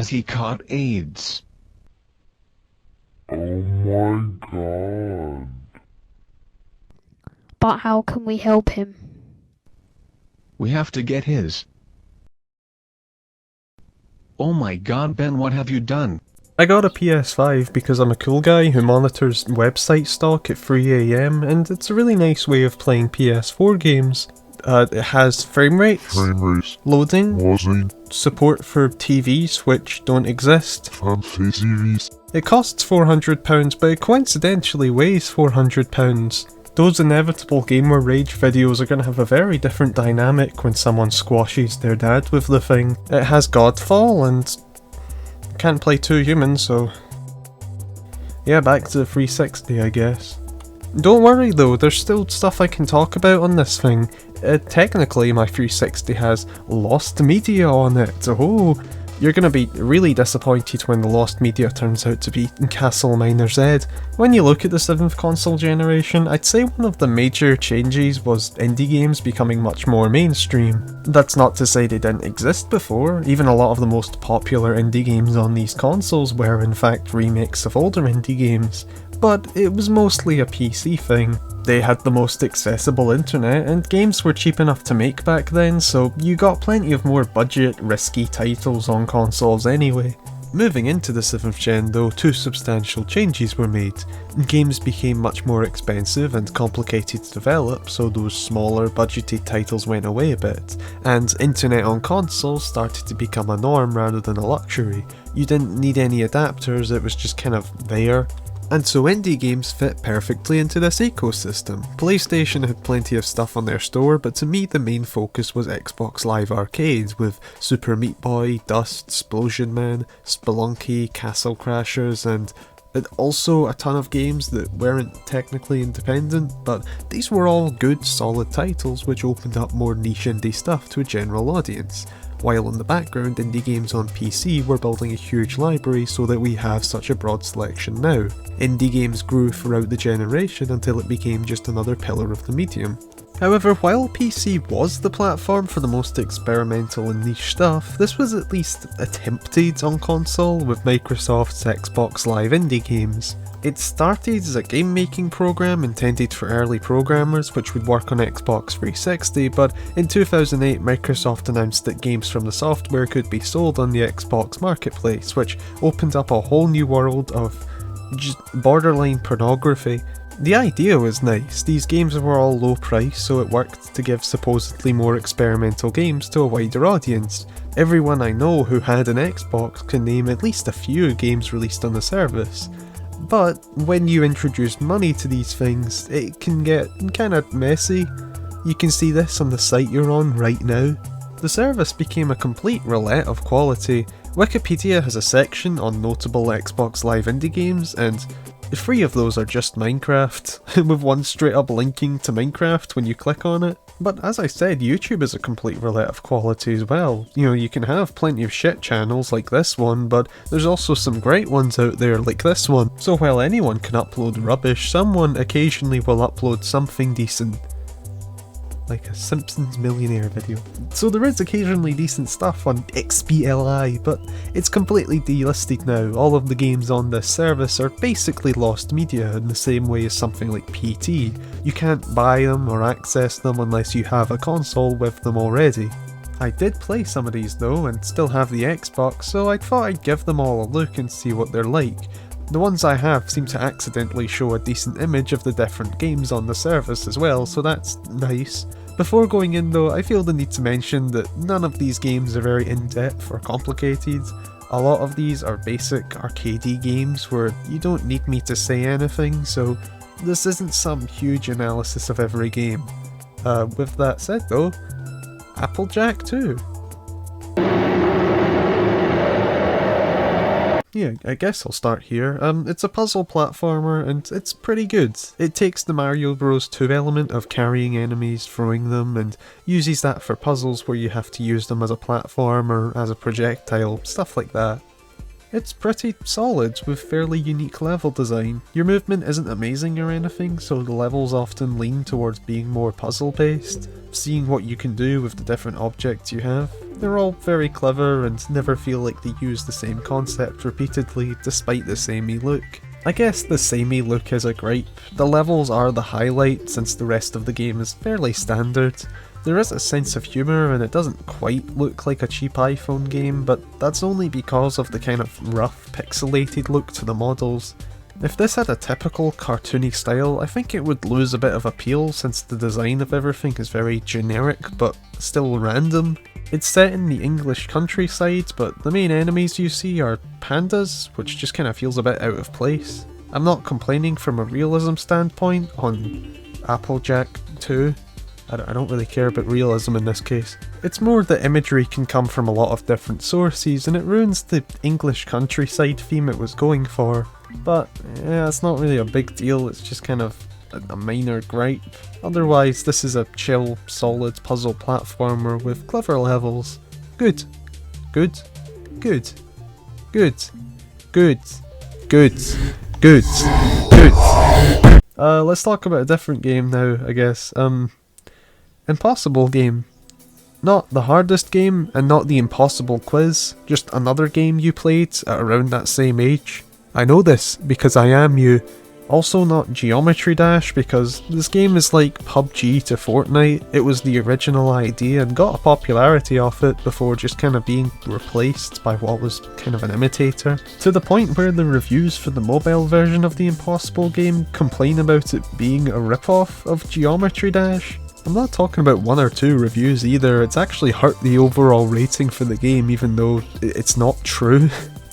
Has he caught AIDS? Oh my god. But how can we help him? We have to get his. Oh my god, Ben, what have you done? I got a PS5 because I'm a cool guy who monitors website stock at 3 AM, and it's a really nice way of playing PS4 games. It has frame rates, loading, support for TVs which don't exist. Fancy TVs. It costs £400, but it coincidentally weighs £400. Those inevitable gamer rage videos are going to have a very different dynamic when someone squashes their dad with the thing. It has Godfall and can't play two humans, so yeah, back to the 360 I guess. Don't worry though, there's still stuff I can talk about on this thing. Technically my 360 has lost media on it. Oh, you're gonna be really disappointed when the lost media turns out to be Castleminer Z. When you look at the 7th console generation, I'd say one of the major changes was indie games becoming much more mainstream. That's not to say they didn't exist before, even a lot of the most popular indie games on these consoles were in fact remakes of older indie games, but it was mostly a PC thing. They had the most accessible internet, and games were cheap enough to make back then, so you got plenty of more budget, risky titles on consoles anyway. Moving into the 7th gen though, two substantial changes were made. Games became much more expensive and complicated to develop, so those smaller budgeted titles went away a bit, and internet on consoles started to become a norm rather than a luxury. You didn't need any adapters, it was just kind of there. And so indie games fit perfectly into this ecosystem. PlayStation had plenty of stuff on their store, but to me the main focus was Xbox Live Arcade, with Super Meat Boy, Dust, Splosion Man, Spelunky, Castle Crashers, and also a ton of games that weren't technically independent, but these were all good, solid titles which opened up more niche indie stuff to a general audience. While in the background, indie games on PC were building a huge library so that we have such a broad selection now. Indie games grew throughout the generation until it became just another pillar of the medium. However, while PC was the platform for the most experimental and niche stuff, this was at least attempted on console with Microsoft's Xbox Live Indie Games. It started as a game making program intended for early programmers which would work on Xbox 360, but in 2008 Microsoft announced that games from the software could be sold on the Xbox marketplace, which opened up a whole new world of just borderline pornography. The idea was nice, these games were all low price so it worked to give supposedly more experimental games to a wider audience. Everyone I know who had an Xbox can name at least a few games released on the service. But when you introduce money to these things, it can get kinda messy. You can see this on the site you're on right now. The service became a complete roulette of quality. Wikipedia has a section on notable Xbox Live indie games, and 3 of those are just Minecraft, with one straight up linking to Minecraft when you click on it. But as I said, YouTube is a complete roulette of quality as well. You know, you can have plenty of shit channels like this one, but there's also some great ones out there like this one. So while anyone can upload rubbish, someone occasionally will upload something decent. Like a Simpsons Millionaire video. So there is occasionally decent stuff on XBLI, but it's completely delisted now. All of the games on this service are basically lost media in the same way as something like PT. You can't buy them or access them unless you have a console with them already. I did play some of these though, and still have the Xbox, so I thought I'd give them all a look and see what they're like. The ones I have seem to accidentally show a decent image of the different games on the service as well, so that's nice. Before going in though, I feel the need to mention that none of these games are very in-depth or complicated. A lot of these are basic arcadey games where you don't need me to say anything, so this isn't some huge analysis of every game. With that said though, Applejack too. Yeah, I guess I'll start here. It's a puzzle platformer and it's pretty good. It takes the Mario Bros 2 element of carrying enemies, throwing them, and uses that for puzzles where you have to use them as a platform or as a projectile, stuff like that. It's pretty solid with fairly unique level design. Your movement isn't amazing or anything, so the levels often lean towards being more puzzle based, seeing what you can do with the different objects you have. They're all very clever and never feel like they use the same concept repeatedly despite the samey look. I guess the samey look is a gripe. The levels are the highlight since the rest of the game is fairly standard. There is a sense of humour and it doesn't quite look like a cheap iPhone game, but that's only because of the kind of rough pixelated look to the models. If this had a typical cartoony style, I think it would lose a bit of appeal since the design of everything is very generic but still random. It's set in the English countryside, but the main enemies you see are pandas, which just kind of feels a bit out of place. I'm not complaining from a realism standpoint on Applejack 2. I don't really care about realism in this case. It's more that imagery can come from a lot of different sources and it ruins the English countryside theme it was going for. But yeah, it's not really a big deal, it's just kind of a minor gripe. Otherwise, this is a chill, solid puzzle platformer with clever levels. Good. Good. Good. Good. Good. Good. Good. Good. Let's talk about a different game now, I guess. Impossible game. Not the hardest game, and not the impossible quiz, just another game you played at around that same age. I know this, because I am you. Also not Geometry Dash, because this game is like PUBG to Fortnite. It was the original idea and got a popularity off it before just kind of being replaced by what was kind of an imitator. To the point where the reviews for the mobile version of the Impossible game complain about it being a rip-off of Geometry Dash. I'm not talking about 1 or 2 reviews either, it's actually hurt the overall rating for the game even though it's not true.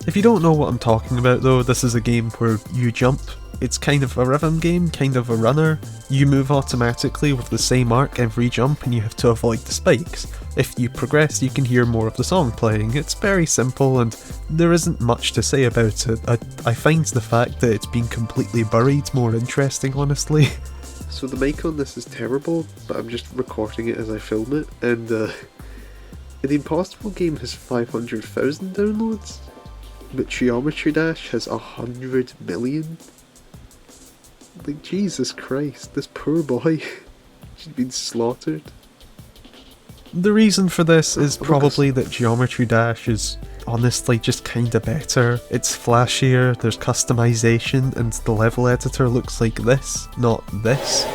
If you don't know what I'm talking about though, this is a game where you jump. It's kind of a rhythm game, kind of a runner. You move automatically with the same arc every jump and you have to avoid the spikes. If you progress you can hear more of the song playing. It's very simple and there isn't much to say about it. I find the fact that it's been completely buried more interesting, honestly. So the mic on this is terrible, but I'm just recording it as I film it, and the Impossible game has 500,000 downloads, but Geometry Dash has 100 million. Like, Jesus Christ, this poor boy, she's been slaughtered. The reason for this is probably that Geometry Dash is honestly just kinda better. It's flashier, there's customization, and the level editor looks like this, not this.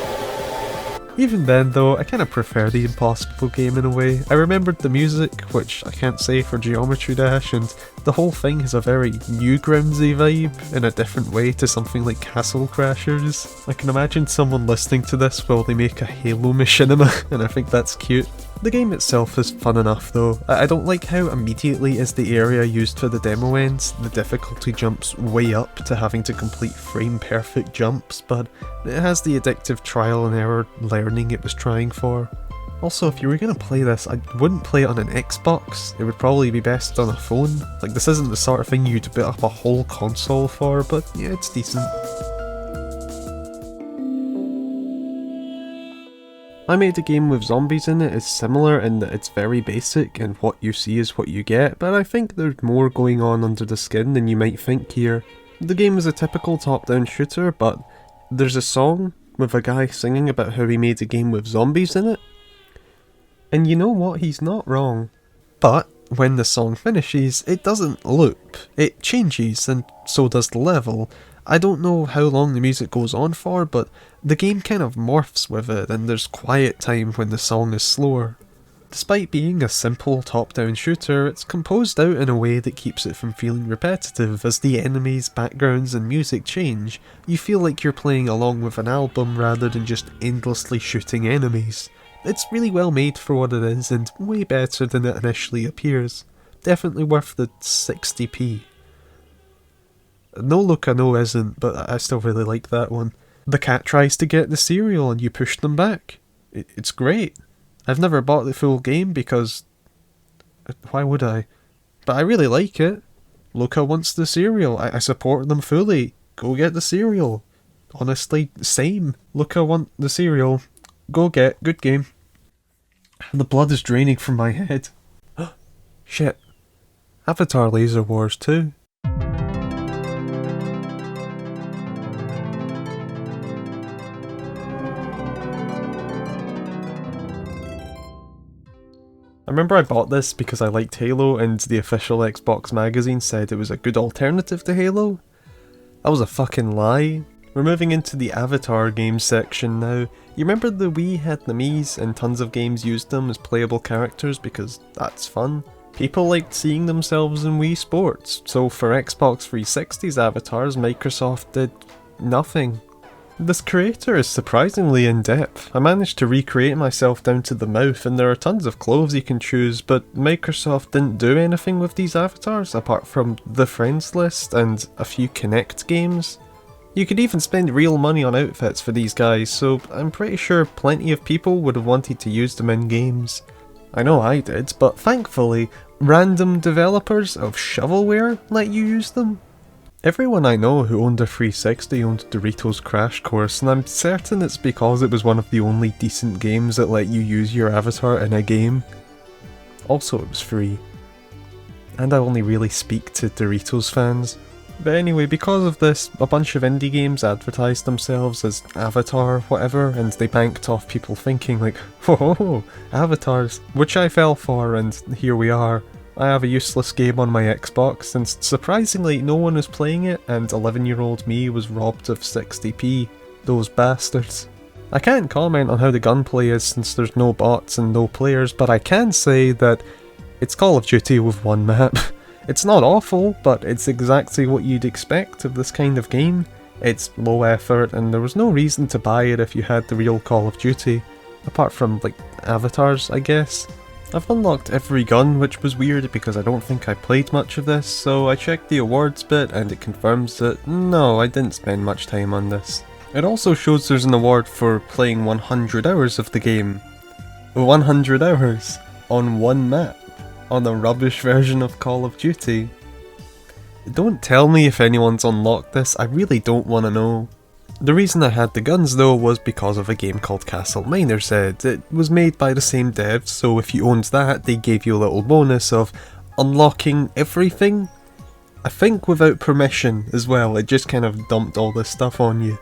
Even then though, I kinda prefer the Impossible game in a way. I remembered the music, which I can't say for Geometry Dash, and the whole thing has a very Newgroundsy vibe in a different way to something like Castle Crashers. I can imagine someone listening to this while they make a Halo machinima, and I think that's cute. The game itself is fun enough though. I don't like how immediately as the area used for the demo ends, the difficulty jumps way up to having to complete frame perfect jumps, but it has the addictive trial and error learning it was trying for. Also, if you were going to play this, I wouldn't play it on an Xbox, it would probably be best on a phone. Like, this isn't the sort of thing you'd boot up a whole console for, but yeah, it's decent. I Made a Game with Zombies in it is similar in that it's very basic and what you see is what you get, but I think there's more going on under the skin than you might think here. The game is a typical top-down shooter, but there's a song with a guy singing about how he made a game with zombies in it. And you know what, he's not wrong. But when the song finishes, it doesn't loop, it changes, and so does the level. I don't know how long the music goes on for, but the game kind of morphs with it, and there's quiet time when the song is slower. Despite being a simple top-down shooter, it's composed out in a way that keeps it from feeling repetitive. As the enemies, backgrounds and music change, you feel like you're playing along with an album rather than just endlessly shooting enemies. It's really well made for what it is, and way better than it initially appears. Definitely worth the 60p. No Luca No isn't, but I still really like that one. The cat tries to get the cereal and you push them back. It's great. I've never bought the full game because... why would I? But I really like it. Luca wants the cereal. I support them fully. Go get the cereal. Honestly, same. Luca want the cereal. Go get. Good game. The blood is draining from my head. Shit. Avatar Laser Wars 2. I remember I bought this because I liked Halo and the official Xbox magazine said it was a good alternative to Halo. That was a fucking lie. We're moving into the Avatar games section now. You remember the Wii had the Mii's and tons of games used them as playable characters because that's fun? People liked seeing themselves in Wii Sports, so for Xbox 360's avatars, Microsoft did nothing. This creator is surprisingly in-depth. I managed to recreate myself down to the mouth and there are tons of clothes you can choose, but Microsoft didn't do anything with these avatars apart from the friends list and a few Kinect games. You could even spend real money on outfits for these guys, so I'm pretty sure plenty of people would have wanted to use them in games. I know I did, but thankfully, random developers of shovelware let you use them. Everyone I know who owned a 360 owned Doritos Crash Course, and I'm certain it's because it was one of the only decent games that let you use your avatar in a game. Also, it was free. And I only really speak to Doritos fans. But anyway, because of this, a bunch of indie games advertised themselves as Avatar whatever, and they banked off people thinking like, oh, avatars, which I fell for, and here we are. I have a useless game on my Xbox, and surprisingly no one is playing it, and 11-year-old me was robbed of 60p. Those bastards. I can't comment on how the gunplay is since there's no bots and no players, but I can say that it's Call of Duty with one map. It's not awful, but it's exactly what you'd expect of this kind of game. It's low effort, and there was no reason to buy it if you had the real Call of Duty. Apart from, like, avatars, I guess. I've unlocked every gun, which was weird because I don't think I played much of this, so I checked the awards bit and it confirms that no, I didn't spend much time on this. It also shows there's an award for playing 100 hours of the game. 100 hours on one map, on a rubbish version of Call of Duty. Don't tell me if anyone's unlocked this, I really don't want to know. The reason I had the guns though was because of a game called Castleminer Z. It was made by the same devs, so if you owned that, they gave you a little bonus of unlocking everything. I think without permission as well, it just kind of dumped all this stuff on you.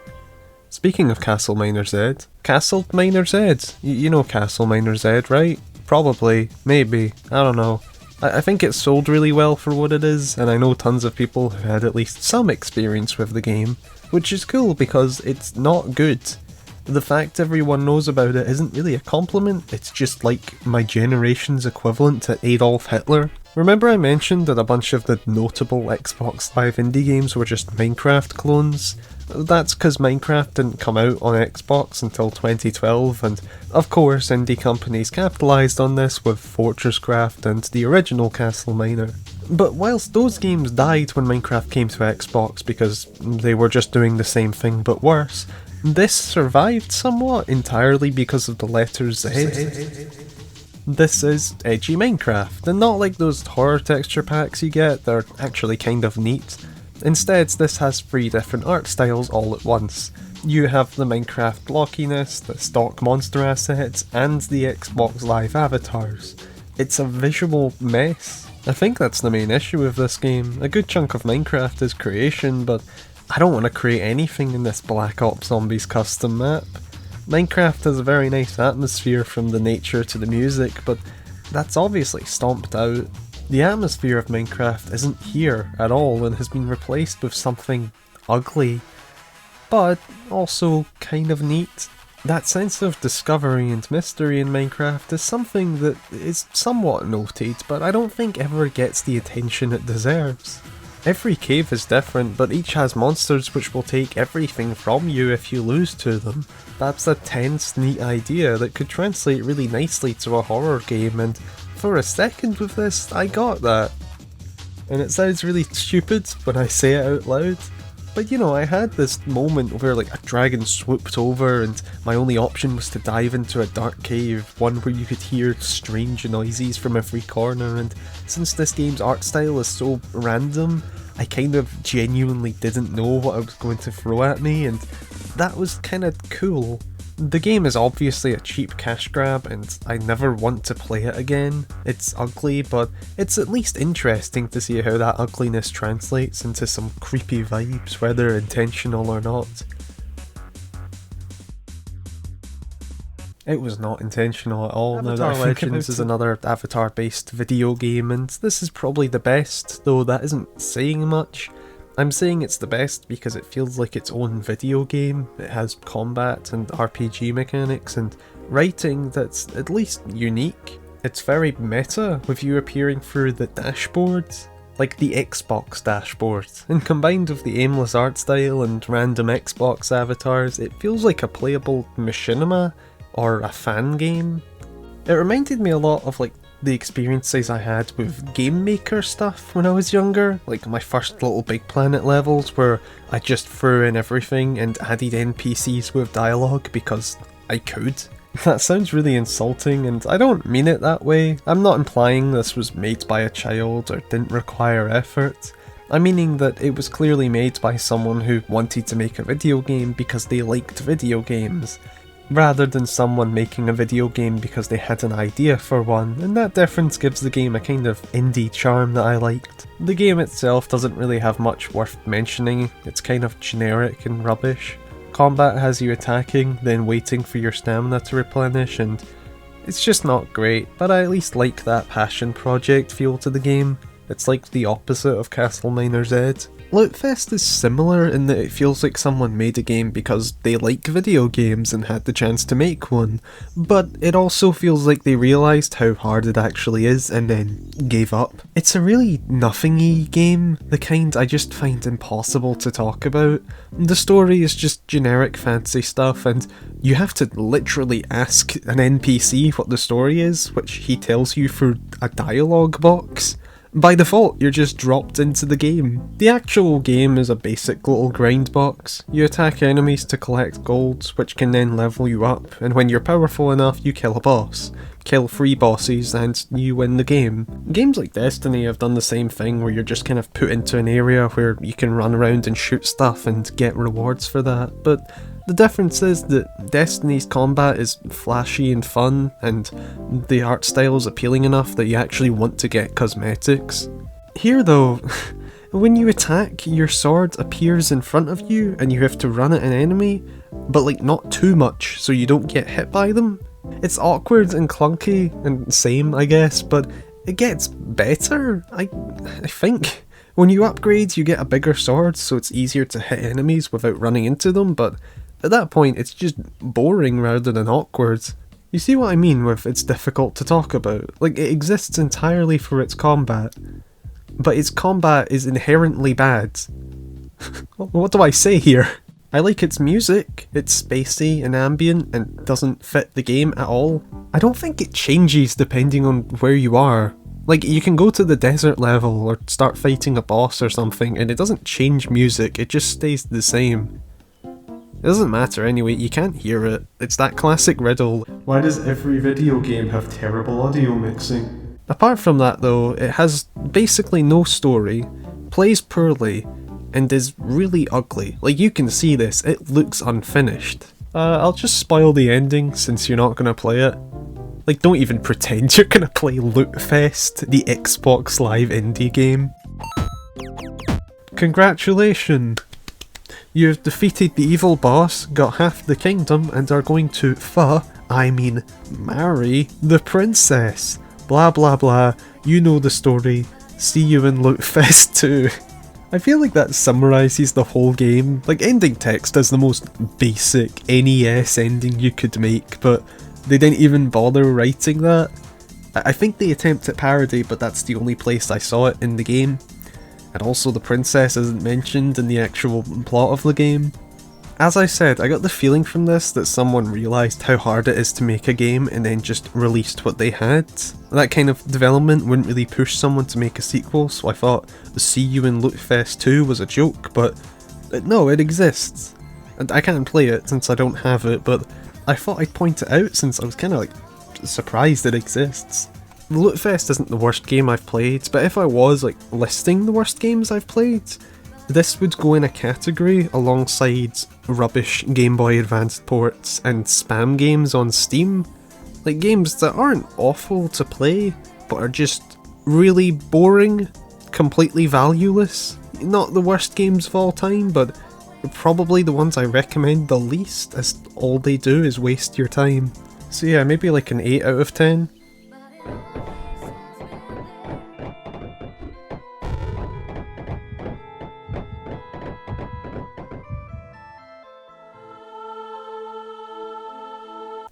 Speaking of Castleminer Z, you know Castleminer Z, right? Probably, maybe, I don't know. I think it sold really well for what it is, and I know tons of people who had at least some experience with the game. Which is cool because it's not good. The fact everyone knows about it isn't really a compliment, it's just like my generation's equivalent to Adolf Hitler. Remember I mentioned that a bunch of the notable Xbox Live indie games were just Minecraft clones? That's because Minecraft didn't come out on Xbox until 2012, and of course indie companies capitalised on this with Fortresscraft and the original Castleminer. But whilst those games died when Minecraft came to Xbox because they were just doing the same thing but worse, this survived somewhat entirely because of the letter Z. This is edgy Minecraft, and not like those horror texture packs you get, they're actually kind of neat. Instead, this has 3 different art styles all at once. You have the Minecraft blockiness, the stock monster assets, and the Xbox Live avatars. It's a visual mess. I think that's the main issue with this game. A good chunk of Minecraft is creation, but I don't want to create anything in this Black Ops Zombies custom map. Minecraft has a very nice atmosphere from the nature to the music, but that's obviously stomped out. The atmosphere of Minecraft isn't here at all and has been replaced with something ugly, but also kind of neat. That sense of discovery and mystery in Minecraft is something that is somewhat noted, but I don't think ever gets the attention it deserves. Every cave is different, but each has monsters which will take everything from you if you lose to them. That's a tense, neat idea that could translate really nicely to a horror game, and for a second with this, I got that. And it sounds really stupid when I say it out loud, but you know, I had this moment where like a dragon swooped over and my only option was to dive into a dark cave, one where you could hear strange noises from every corner, and since this game's art style is so random, I kind of genuinely didn't know what I was going to throw at me, and that was kind of cool. The game is obviously a cheap cash grab and I never want to play it again. It's ugly, but it's at least interesting to see how that ugliness translates into some creepy vibes, whether intentional or not. It was not intentional at all. Avatar Now that I think Legends is another Avatar-based video game, and this is probably the best, though that isn't saying much. I'm saying it's the best because it feels like its own video game. It has combat and RPG mechanics and writing that's at least unique. It's very meta, with you appearing through the dashboard, like the Xbox dashboard, and combined with the aimless art style and random Xbox avatars, it feels like a playable machinima or a fan game. It reminded me a lot of like the experiences I had with Game Maker stuff when I was younger, like my first little Big Planet levels where I just threw in everything and added NPCs with dialogue because I could. That sounds really insulting, and I don't mean it that way. I'm not implying this was made by a child or didn't require effort. I'm meaning that it was clearly made by someone who wanted to make a video game because they liked video games, rather than someone making a video game because they had an idea for one, and that difference gives the game a kind of indie charm that I liked. The game itself doesn't really have much worth mentioning, it's kind of generic and rubbish. Combat has you attacking, then waiting for your stamina to replenish, and it's just not great, but I at least like that passion project feel to the game. It's like the opposite of Castleminer Z. Lootfest is similar in that it feels like someone made a game because they like video games and had the chance to make one, but it also feels like they realised how hard it actually is and then gave up. It's a really nothing-y game, the kind I just find impossible to talk about. The story is just generic fancy stuff, and you have to literally ask an NPC what the story is, which he tells you through a dialogue box. By default, you're just dropped into the game. The actual game is a basic little grind box. You attack enemies to collect gold, which can then level you up, and when you're powerful enough, you kill a boss. Kill 3 bosses and you win the game. Games like Destiny have done the same thing, where you're just kind of put into an area where you can run around and shoot stuff and get rewards for that, but the difference is that Destiny's combat is flashy and fun, and the art style is appealing enough that you actually want to get cosmetics. Here though, when you attack, your sword appears in front of you and you have to run at an enemy, but like not too much so you don't get hit by them. It's awkward and clunky and same, I guess, but it gets better, I think. When you upgrade, you get a bigger sword so it's easier to hit enemies without running into them, but at that point, it's just boring rather than awkward. You see what I mean with it's difficult to talk about? Like, it exists entirely for its combat, but its combat is inherently bad. What do I say here? I like its music, it's spacey and ambient and doesn't fit the game at all. I don't think it changes depending on where you are. Like, you can go to the desert level or start fighting a boss or something and it doesn't change music, it just stays the same. It doesn't matter anyway, you can't hear it. It's that classic riddle, why does every video game have terrible audio mixing? Apart from that though, it has basically no story, plays poorly, and is really ugly. Like, you can see this, it looks unfinished. I'll just spoil the ending since you're not gonna play it. Like, don't even pretend you're gonna play Lootfest, the Xbox Live indie game. Congratulations! You've defeated the evil boss, got half the kingdom, and are going to marry the princess. Blah blah blah, you know the story. See you in Lootfest 2. I feel like that summarises the whole game. Like, ending text is the most basic NES ending you could make, but they didn't even bother writing that. I think they attempt at parody, but that's the only place I saw it in the game. And also the princess isn't mentioned in the actual plot of the game. As I said, I got the feeling from this that someone realised how hard it is to make a game and then just released what they had. That kind of development wouldn't really push someone to make a sequel, so I thought the See You in Lootfest 2 was a joke, but no, it exists. And I can't play it since I don't have it, but I thought I'd point it out since I was kind of like surprised it exists. The Lootfest isn't the worst game I've played, but if I was like listing the worst games I've played, this would go in a category alongside rubbish Game Boy Advance ports and spam games on Steam. Like, games that aren't awful to play, but are just really boring, completely valueless. Not the worst games of all time, but probably the ones I recommend the least, as all they do is waste your time. So yeah, maybe like an 8 out of 10.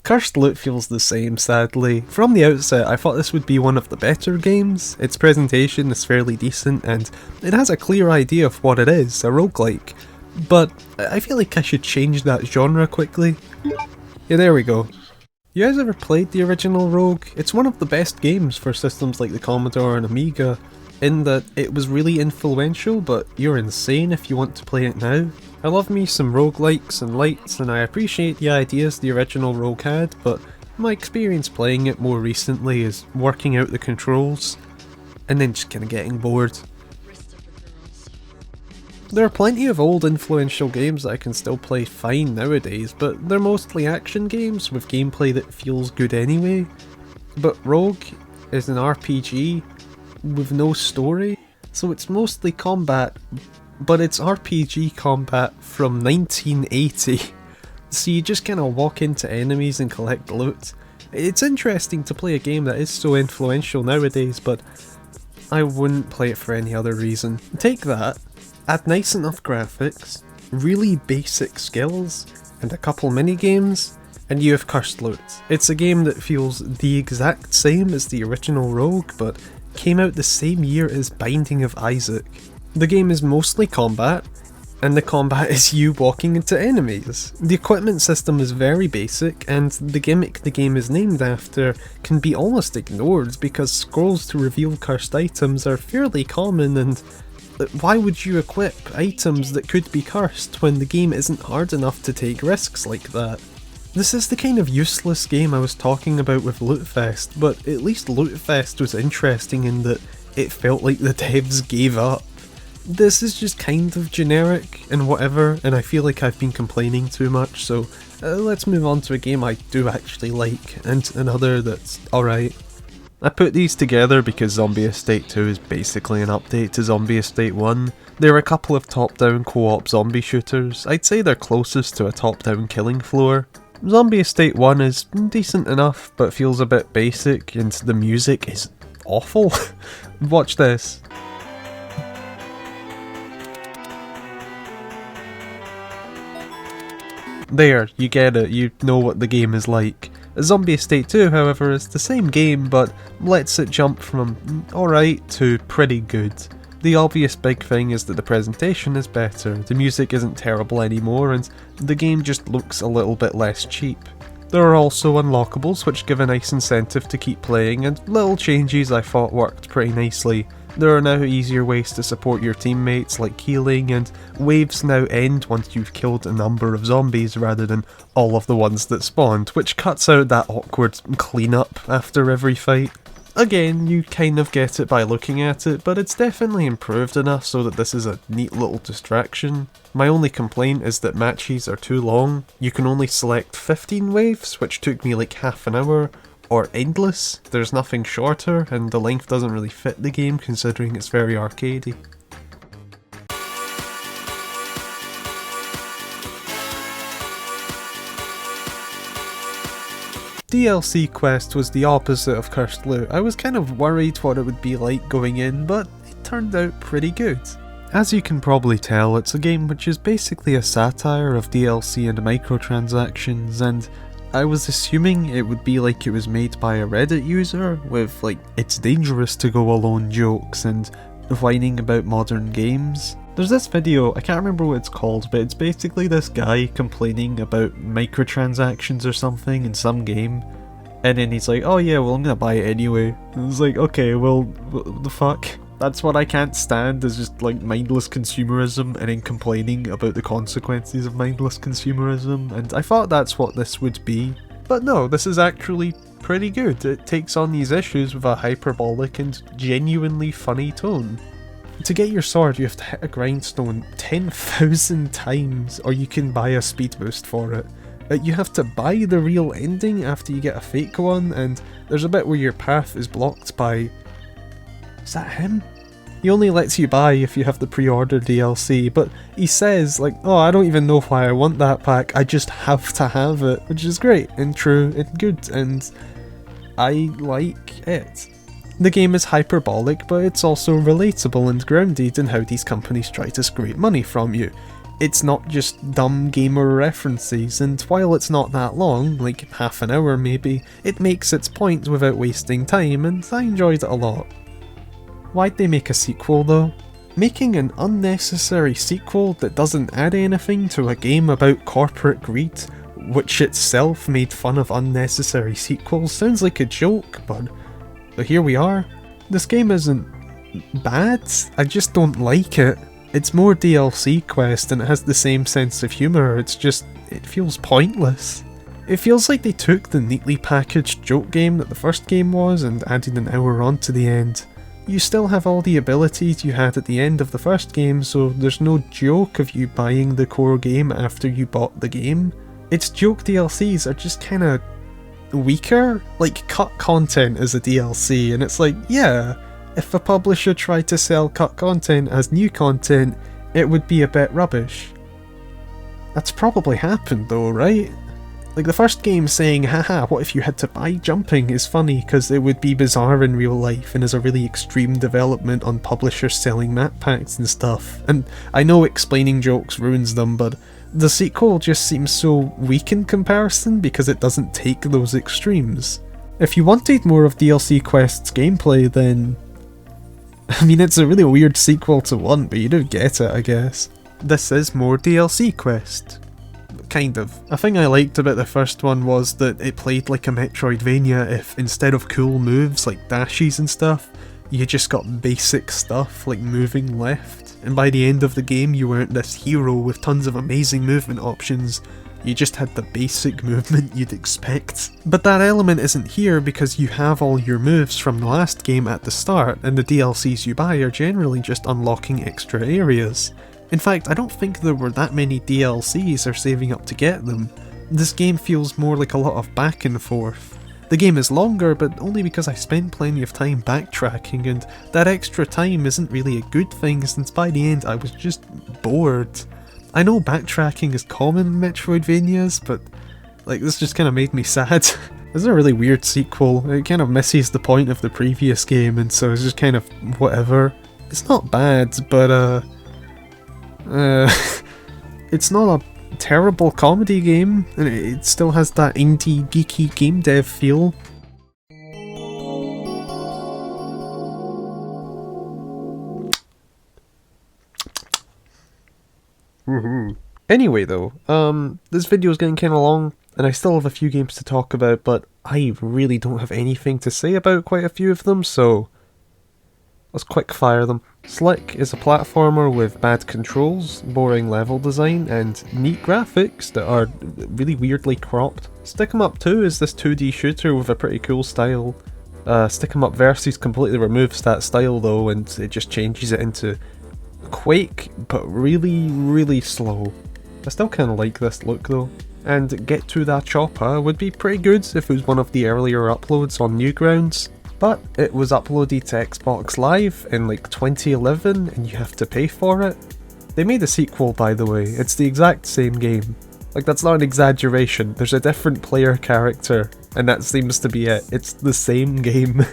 Cursed Loot feels the same, sadly. From the outset, I thought this would be one of the better games. Its presentation is fairly decent, and it has a clear idea of what it is, a roguelike. But I feel like I should change that genre quickly. Yeah, there we go. You guys ever played the original Rogue? It's one of the best games for systems like the Commodore and Amiga, in that it was really influential, but you're insane if you want to play it now. I love me some roguelikes and lights, and I appreciate the ideas the original Rogue had, but my experience playing it more recently is working out the controls, and then just kinda getting bored. There are plenty of old influential games that I can still play fine nowadays, but they're mostly action games with gameplay that feels good anyway. But Rogue is an RPG with no story, so it's mostly combat, but it's RPG combat from 1980, so you just kinda walk into enemies and collect loot. It's interesting to play a game that is so influential nowadays, but I wouldn't play it for any other reason. Take that, add nice enough graphics, really basic skills, and a couple minigames, and you have Cursed Loot. It's a game that feels the exact same as the original Rogue, but came out the same year as Binding of Isaac. The game is mostly combat, and the combat is you walking into enemies. The equipment system is very basic, and the gimmick the game is named after can be almost ignored because scrolls to reveal cursed items are fairly common, and why would you equip items that could be cursed when the game isn't hard enough to take risks like that? This is the kind of useless game I was talking about with Lootfest, but at least Lootfest was interesting in that it felt like the devs gave up. This is just kind of generic and whatever, and I feel like I've been complaining too much, so let's move on to a game I do actually like, and another that's alright. I put these together because Zombie Estate 2 is basically an update to Zombie Estate 1. There are a couple of top-down co-op zombie shooters. I'd say they're closest to a top-down killing floor. Zombie Estate 1 is decent enough, but feels a bit basic, and the music is awful. Watch this. There, you get it, you know what the game is like. Zombie Estate 2, however, is the same game, but lets it jump from alright to pretty good. The obvious big thing is that the presentation is better, the music isn't terrible anymore, and the game just looks a little bit less cheap. There are also unlockables which give a nice incentive to keep playing, and little changes I thought worked pretty nicely. There are now easier ways to support your teammates like healing, and waves now end once you've killed a number of zombies rather than all of the ones that spawned, which cuts out that awkward cleanup after every fight. Again, you kind of get it by looking at it, but it's definitely improved enough so that this is a neat little distraction. My only complaint is that matches are too long. You can only select 15 waves, which took me like half an hour, or endless. There's nothing shorter, and the length doesn't really fit the game considering it's very arcadey. DLC Quest was the opposite of Cursed Loot. I was kind of worried what it would be like going in, but it turned out pretty good. As you can probably tell, it's a game which is basically a satire of DLC and microtransactions, and I was assuming it would be like it was made by a Reddit user, with like, it's dangerous to go alone jokes and whining about modern games. There's this video, I can't remember what it's called, but it's basically this guy complaining about microtransactions or something in some game, and then he's like, oh yeah, well I'm gonna buy it anyway. And it's like, okay, well, what the fuck? That's what I can't stand, is just like mindless consumerism and then complaining about the consequences of mindless consumerism, and I thought that's what this would be. But no, this is actually pretty good. It takes on these issues with a hyperbolic and genuinely funny tone. To get your sword, you have to hit a grindstone 10,000 times, or you can buy a speed boost for it. You have to buy the real ending after you get a fake one, and there's a bit where your path is blocked by... Is that him? He only lets you buy if you have the pre-order DLC, but he says like, oh, I don't even know why I want that pack, I just have to have it, which is great and true and good, and I like it. The game is hyperbolic, but it's also relatable and grounded in how these companies try to scrape money from you. It's not just dumb gamer references, and while it's not that long, like half an hour maybe, it makes its point without wasting time, and I enjoyed it a lot. Why'd they make a sequel though? Making an unnecessary sequel that doesn't add anything to a game about corporate greed, which itself made fun of unnecessary sequels, sounds like a joke, but here we are. This game isn't bad, I just don't like it. It's more DLC quest and it has the same sense of humour, it feels pointless. It feels like they took the neatly packaged joke game that the first game was and added an hour on to the end. You still have all the abilities you had at the end of the first game, so there's no joke of you buying the core game after you bought the game. Its joke DLCs are just kinda weaker, like cut content as a DLC, and it's like, yeah, if a publisher tried to sell cut content as new content, it would be a bit rubbish. That's probably happened though, right? Like the first game saying, haha, what if you had to buy jumping is funny because it would be bizarre in real life and is a really extreme development on publishers selling map packs and stuff. And I know explaining jokes ruins them, but the sequel just seems so weak in comparison because it doesn't take those extremes. If you wanted more of DLC Quest's gameplay, then I mean, it's a really weird sequel to want, but you do get it, I guess. This is more DLC Quest. Kind of. A thing I liked about the first one was that it played like a Metroidvania if instead of cool moves like dashes and stuff, you just got basic stuff like moving left. And by the end of the game you weren't this hero with tons of amazing movement options, you just had the basic movement you'd expect. But that element isn't here because you have all your moves from the last game at the start, and the DLCs you buy are generally just unlocking extra areas. In fact, I don't think there were that many DLCs or saving up to get them. This game feels more like a lot of back and forth. The game is longer, but only because I spent plenty of time backtracking, and that extra time isn't really a good thing since by the end I was just bored. I know backtracking is common in Metroidvanias, but like this just kind of made me sad. This is a really weird sequel. It kind of misses the point of the previous game, and so it's just kind of whatever. It's not bad, but it's not a terrible comedy game, and it still has that indie geeky game dev feel. Anyway though, this video is getting kinda long, and I still have a few games to talk about, but I really don't have anything to say about quite a few of them, so let's quick fire them. Slick is a platformer with bad controls, boring level design, and neat graphics that are really weirdly cropped. Stick 'em Up 2 is this 2D shooter with a pretty cool style. Stick 'em Up Versus completely removes that style though, and it just changes it into Quake, but really slow. I still kinda like this look though. And Get to That Chopper would be pretty good if it was one of the earlier uploads on Newgrounds. But it was uploaded to Xbox Live in like 2011 and you have to pay for it. They made a sequel by the way, it's the exact same game. Like that's not an exaggeration, there's a different player character and that seems to be it, it's the same game.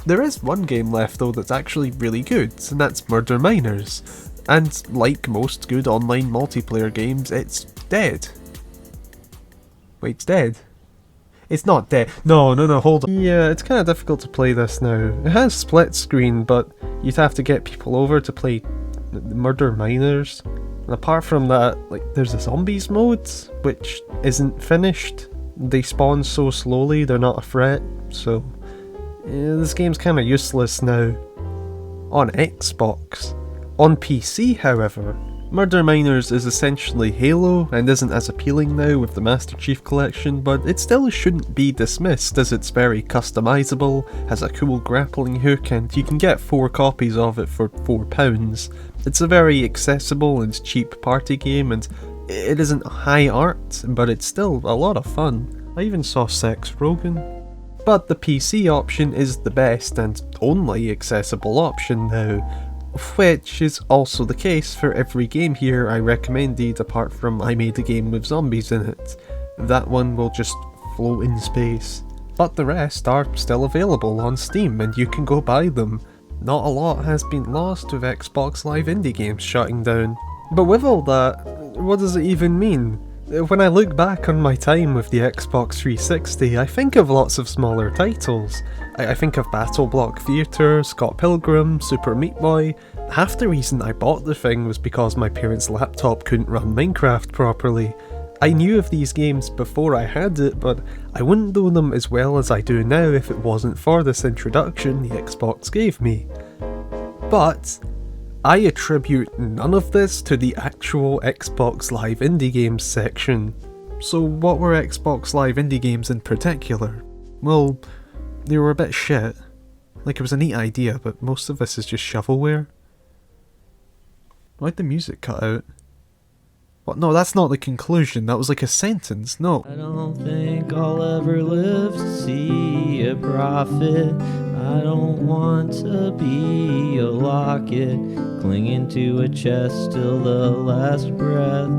There is one game left though that's actually really good, and that's Murder Miners. And like most good online multiplayer games, it's dead. Wait, it's dead? It's not dead. No, hold on. Yeah, it's kind of difficult to play this now. It has split screen, but you'd have to get people over to play Murder Miners. And apart from that, like, there's a zombies mode, which isn't finished. They spawn so slowly, they're not a threat, so yeah, this game's kind of useless now. On Xbox. On PC, however, Murder Miners is essentially Halo and isn't as appealing now with the Master Chief Collection, but it still shouldn't be dismissed as it's very customizable, has a cool grappling hook, and you can get 4 copies of it for £4. It's a very accessible and cheap party game, and it isn't high art, but it's still a lot of fun. I even saw Sex Rogan. But the PC option is the best and only accessible option now. Which is also the case for every game here I recommended apart from I made a game with zombies in it. That one will just float in space. But the rest are still available on Steam and you can go buy them. Not a lot has been lost with Xbox Live indie games shutting down. But with all that, what does it even mean? When I look back on my time with the Xbox 360, I think of lots of smaller titles. I think of Battle Block Theatre, Scott Pilgrim, Super Meat Boy. Half the reason I bought the thing was because my parents' laptop couldn't run Minecraft properly. I knew of these games before I had it, but I wouldn't know them as well as I do now if it wasn't for this introduction the Xbox gave me. But I attribute none of this to the actual Xbox Live Indie Games section. So what were Xbox Live Indie Games in particular? Well, they were a bit shit. Like, it was a neat idea, but most of this is just shovelware. Why'd the music cut out? What? No, that's not the conclusion, that was like a sentence, no. I don't think I'll ever live to see a prophet. I don't want to be a locket, clinging to a chest till the last breath.